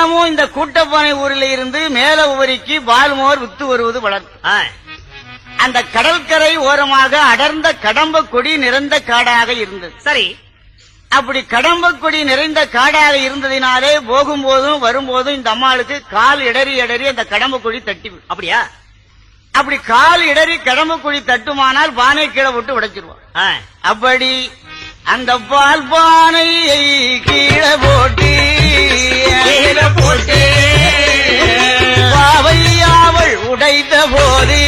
தினமும் இந்த கூட்டப்பானை ஊரில் இருந்து மேல உவரிக்கு பால்மோர் வித்து வருவது வழக்கம். அந்த கடற்கரை ஓரமாக அடர்ந்த கடம்ப கொடி நிறைந்த காடாக இருந்தது. சரி, அப்படி கடம்ப கொடி நிறைந்த காடாக இருந்ததினாலே போகும்போதும் வரும்போதும் இந்த அம்மாளுக்கு கால் இடறி இடறி அந்த கடம்ப கொடி தட்டிவிடும். அப்படியா? அப்படி கால் இடறி கடம்ப கொடி தட்டுமானால் பானை கீழே விட்டு உடைச்சிருவான். அப்படி அந்த பால் பானையை கீழே போட்டு பாவையாவள் உடைத்த போது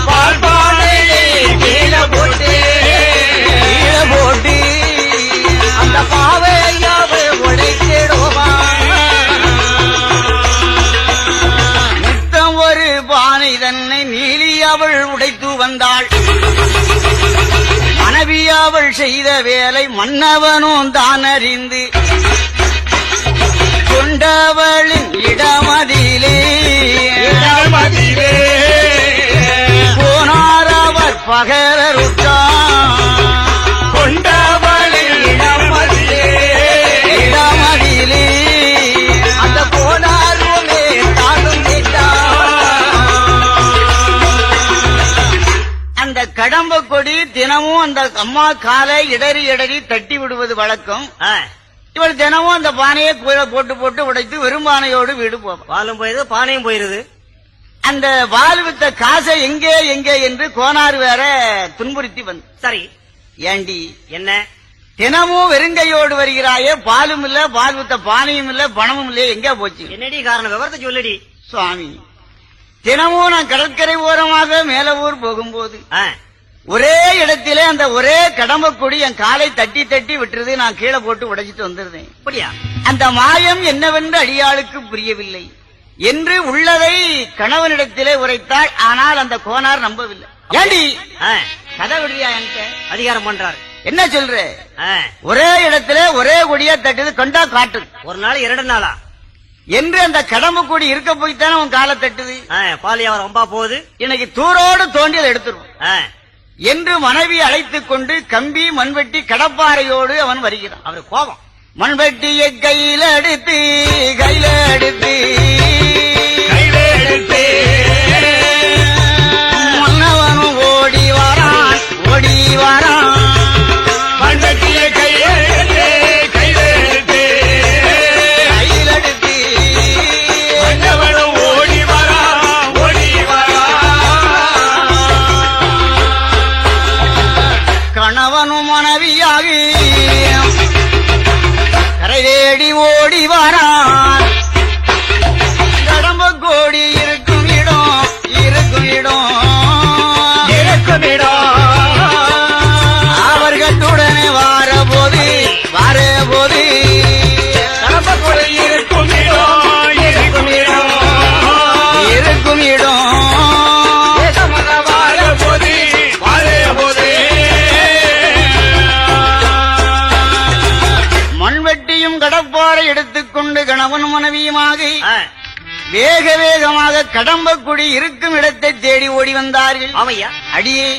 பால் பானையை கீழே போட்டு அந்த பாவையாவள் உடைத்திடுவா. நித்தம் ஒரு பானை தன்னை நீலி அவள் உடைத்து வந்தாள். மனைவி அவள் செய்த வேலை மன்னவனும் தான் அறிந்து கொண்டவளின் இடமதிலே போனார் அவர் பகரருட்டான். கொண்டவளின் இடமதிலே அந்த போனாருமே தானும் அந்த கடம்ப கொடி தினமும் அந்த அம்மா காலை இடறி இடறி தட்டி விடுவது வழக்கம். இவள் தினமும் அந்த பானையை கீழே போட்டு போட்டு உடைத்து வெறும் பானையோடு வீடு போவோம். பாலும் போயிருது, பானையும் போயிருது. அந்த பால் வித்த காசை எங்கே எங்கே என்று கோனார் வேற துன்புறுத்தி வந்து. சரி, ஏண்டி என்ன தினமும் வெறுங்கையோடு வருகிறாயே, பாலும் இல்ல, பால் வித்த பானையும் இல்ல, பணமும் இல்ல, எங்க போச்சு? என்னடி காரணம்? விவரத்தை சொல்லடி. சுவாமி, தினமும் நான் கடற்கரை ஓரமாக மேல ஊர் போகும்போது ஒரே இடத்திலே அந்த ஒரே கடம்ப கொடி என் காலை தட்டி தட்டி விட்டுறது. நான் கீழே போட்டு உடைச்சிட்டு வந்துருந்தேன். அப்படியா? அந்த மாயம் என்னவென்று அடியாளுக்கு புரியவில்லை என்று உள்ளதை கணவனிடத்திலே உரைத்தாள். ஆனால் அந்த கோனார் நம்பவில்லை. ஏண்டி கதை விடுறியா? என்கிட்ட அதிகாரம் பண்றாரு. என்ன சொல்ற? ஒரே இடத்திலே ஒரே கொடியா தட்டுது, கொண்டா காட்டு. ஒரு நாள் 2 நாளா என்று அந்த கடம்ப கொடி இருக்க போய்த்தானே உன் காலை தட்டுது. பாலியாவர் ரொம்ப போகுது, இன்னைக்கு தூரோடு தோண்டி அதை எடுத்துருவோம் என்று மனைவி அழைத்துக் கொண்டு கம்பி மண்வெட்டி கடப்பாறையோடு அவன் வருகிறான். அவரு கோபம். மண்வெட்டியை கையில எடுத்து மன்னவனும் ஓடி வாரான் மண்வெட்டியை கையில எடுத்து மன்னவனும் ஓடி வாரான். கணவனும் மனைவியாகி கரை தேடி ஓடி வாரான். கடம்ப கோடி இருக்கும் இடம் அவர்களுடனே வாரபோது கடம்ப கொடி இருக்கும் இடம் மண்வெட்டியும் கடப்பாறை எடுத்துக்கொண்டு கணவன் மனைவியுமாக வேக வேகமாக கடம்பக்குடி இருக்கும் இடத்தை தேடி ஓடி வந்தார்கள். ஆமையா, அடியே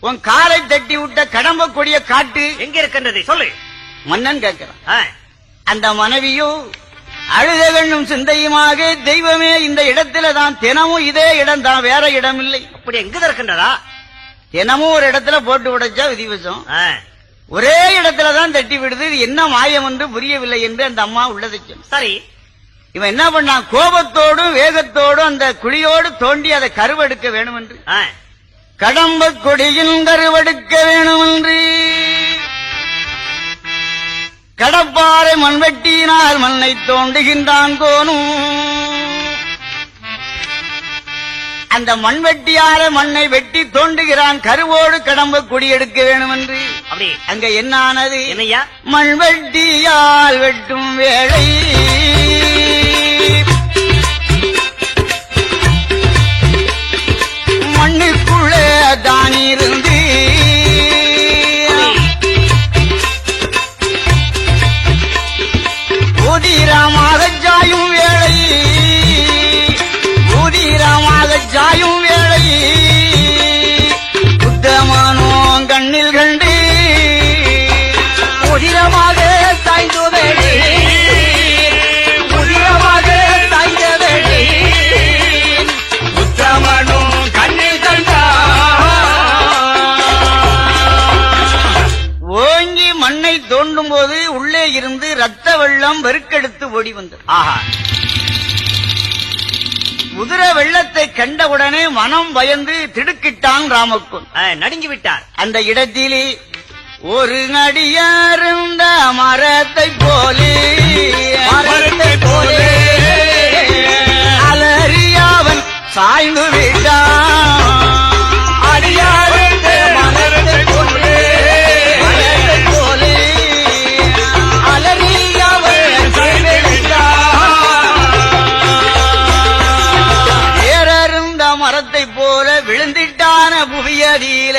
உன் காலை தட்டி விட்ட கடம்ப கொடிய காட்டு எங்க இருக்கின்றது சொல்லு. மன்னன் கேட்கிறான். அந்த மனைவியோ அழுத கண்ணும் சிந்தையுமாக, தெய்வமே இந்த இடத்துல தான் தினமும் இதே இடம் தான், வேற இடம் இல்லை. அப்படி எங்க இருக்கின்றதா? தினமும் ஒரு இடத்துல போட்டு உடைச்சா விதிவசம், ஒரே இடத்துலதான் தட்டி விடுது. இது என்ன மாயம் என்று புரியவில்லை என்று அந்த அம்மா உள்ளதை சொன்ன. சரி, இவன் என்ன பண்ணான்? கோபத்தோடும் வேகத்தோடும் அந்த குழியோடு தோண்டி அதை கருவெடுக்க வேணும் என்று, கடம்ப கொடியின் கருவெடுக்க வேணும் என்று கடப்பாறை மண்வெட்டியினால் மண்ணை தோண்டுகின்றான் கோனும். அந்த மண்வெட்டியார மண்ணை வெட்டி தோண்டுகிறான். கருவோடு கடம்ப கொடி எடுக்க வேணும் என்று. அப்படி அங்க என்ன ஆனது? என்னையா? மண்வெட்டியால் வெட்டும் வேளை மண்ணுக்குள்ளே தான் இருந்து ஊதிரமாக ஜாயும் வேளை புத்தமானோ கண்ணில் கண்டு உதிரமாக சாய்ந்து வெள்ளம் பெருக்கெடுத்து ஓடி வந்தது. ஆஹா. குதிரை வெள்ளத்தை கண்டவுடனே மனம் பயந்து திடுக்கிட்டான் ராமக்கோன். நடுங்கி விட்டார். அந்த இடத்திலே ஒரு அடியாருந்த மரத்தை போலே அலறியாவன் சாய்ந்து விட்டான். அடியாருந்த மரத்தை போலே அலறியாவன் சாய்ந்து விட்டான். வேறருந்த மரத்தை போல விழுந்திட்டான புவியதியில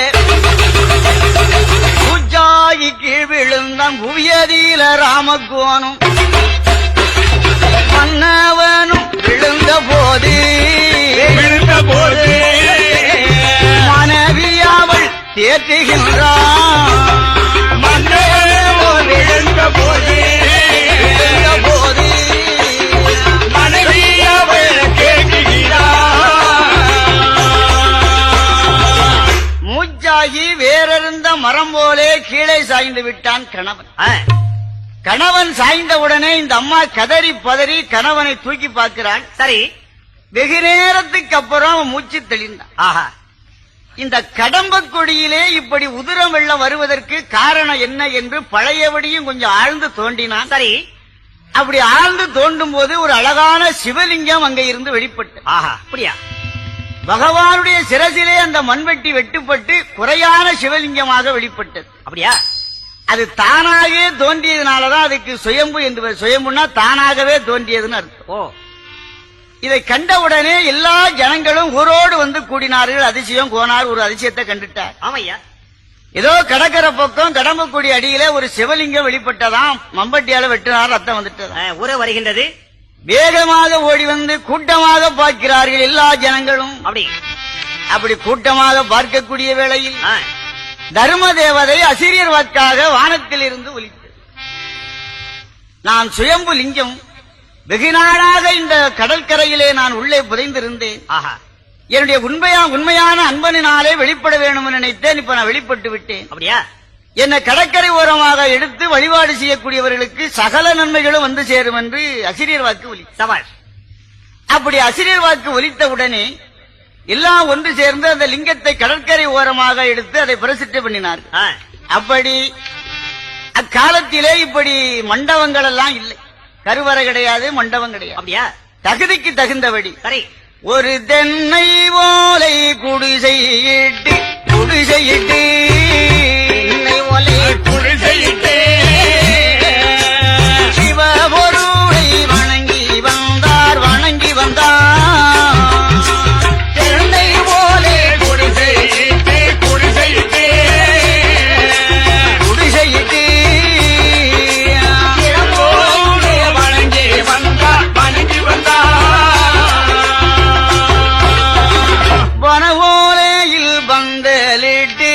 பூஜாகி கீழ் விழுந்தான். புவியதியில ராமக்கோனும் மன்னவனும் விழுந்த போது மனைவி அவள் தேற்றுகின்றான். விழுந்த போது மனைவி அவள் மூச்சாகி வேறறிந்த மரம் போலே கீழே சாய்ந்து விட்டான் கணவன். கணவன் சாய்ந்தவுடனே இந்த அம்மா கதறி பதறி கணவனை தூக்கி பார்க்கிறாள். சரி. வெகு நேரத்துக்கு அப்புறம் அவன் மூச்சு தெளிந்தான். ஆஹா. இந்த கடம்பக்குடியிலே இப்படி உதிரம் வெள்ளம் வருவதற்கு காரணம் என்ன என்று பழையபடியும் கொஞ்சம் ஆழ்ந்து தோண்டினான். சரி. அப்படி ஆழ்ந்து தோண்டும் போது ஒரு அழகான சிவலிங்கம் அங்கே இருந்து வெளிப்பட்டு. ஆஹா. அப்படியா? பகவானுடைய சிரசிலே அந்த மண்வெட்டி வெட்டுப்பட்டு குறையான சிவலிங்கமாக வெளிப்பட்டது. அப்படியா? அது தானாகவே தோன்றியதுனாலதான் அதுக்கு சுயம்பு என்று. சுயம்புன்னா தானாகவே தோன்றியதுன்னு அர்த்தம். ஓ. இதை கண்டவுடனே எல்லா ஜனங்களும் ஊரோடு வந்து கூடினார்கள். அதிசயம் கோனார் ஒரு அதிசயத்தை கண்டுட்டார். ஆமையா. ஏதோ கடற்கரை பக்கம் கடம்பக்குடி அடியில ஒரு சிவலிங்கம் வெளிப்பட்டதாம். மம்பட்டியால வெட்டினார், ரத்தம் வந்துட்டதா. ஊரே வருகின்றது. வேகமாக ஓடி வந்து கூட்டமாக பார்க்கிறார்கள் எல்லா ஜனங்களும். அப்படி கூட்டமாக பார்க்கக்கூடிய வேளையில் தர்ம தேவதை அசிரியர் வாக்காக வானத்தில் இருந்து ஒலித்தது. நான் சுயம்பு லிங்கம், வெகு நாளாக இந்த கடற்கரையிலே நான் உள்ளே புதைந்திருந்தேன். என்னுடைய உண்மையான அன்பனினாலே வெளிப்பட வேண்டும் நினைத்தேன். இப்ப நான் வெளிப்பட்டு விட்டேன். அப்படியா? என்னை கடற்கரை ஓரமாக எடுத்து வழிபாடு செய்யக்கூடியவர்களுக்கு சகல நன்மைகளும் வந்து சேரும் என்று அசிரியர் வாக்கு ஒலி. சவால். அப்படி அசிரியர் வாக்கு ஒலித்தவுடனே எல்லாம் ஒன்று சேர்ந்து அந்த லிங்கத்தை கடற்கரை ஓரமாக எடுத்து அதை பிரசித்தி பண்ணினார்கள். அப்படி அக்காலத்திலே இப்படி மண்டபங்கள் எல்லாம் இல்லை. கருவறை கிடையாது, மண்டபம் கிடையாது. அப்படியா? தகுதிக்கு தகுந்தபடி சரி. ஒரு தென்னை ஓலை குடிசையிட்டு சிவபொருளை வணங்கி வந்தார். தென்னை ஓலை குடிசையிட்டு வனவோலையில் பந்தலிட்டு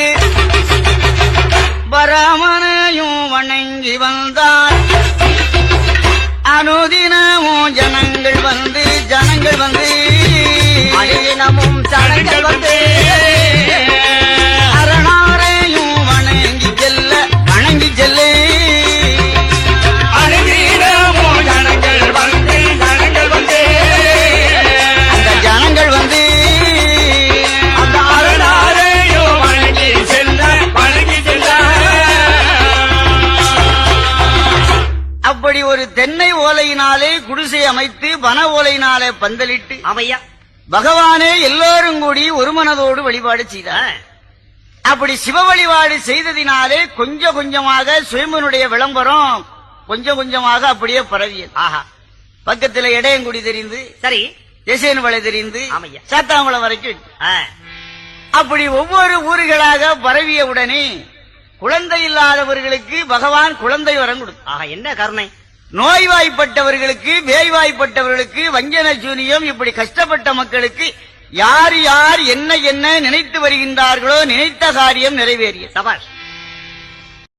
பராமனையும் வணங்கி வந்தார். அனுதினமும் ஜனங்கள் வந்து அனுதினமும் ஜனங்கள் வந்து அரணாரையும் வணங்கி செல்ல அனுதினமும் ஜனங்கள் வந்து அந்த ஜனங்கள் வந்து அந்த அரணாரையும் வணங்கி செல்ல அப்படி ஒரு தென்னை ஓலையினாலே குடிசை அமைத்து வன ஓலையினாலே பந்தலிட்டு ஆமையா பகவானே எல்லோரும் கூடி ஒரு மனதோடு வழிபாடு செய்தார். அப்படி சிவ வழிபாடு செய்ததினாலே கொஞ்சம் கொஞ்சமாக சுயம்பனுடைய விளம்பரம் கொஞ்சம் கொஞ்சமாக அப்படியே பரவியது. ஆஹா. பக்கத்துல இடையங்குடி தெரிந்து, சரி, தேசியன்மலை தெரிந்து, ஆமையா, சாத்தாங்குளம் வரைக்கும். அப்படி ஒவ்வொரு ஊர்களாக பரவிய உடனே குழந்தை இல்லாதவர்களுக்கு பகவான் குழந்தை வரம் கொடுத்தார். ஆஹா, என்ன கருணை! நோய்வாய்ப்பட்டவர்களுக்கு, வேய்வாய்ப்பட்டவர்களுக்கு, வஞ்சன சூனியம், இப்படி கஷ்டப்பட்ட மக்களுக்கு யார் யார் என்ன என்ன நினைத்து வருகின்றார்களோ நினைத்த காரியம் நிறைவேறிய. சபாஷ்.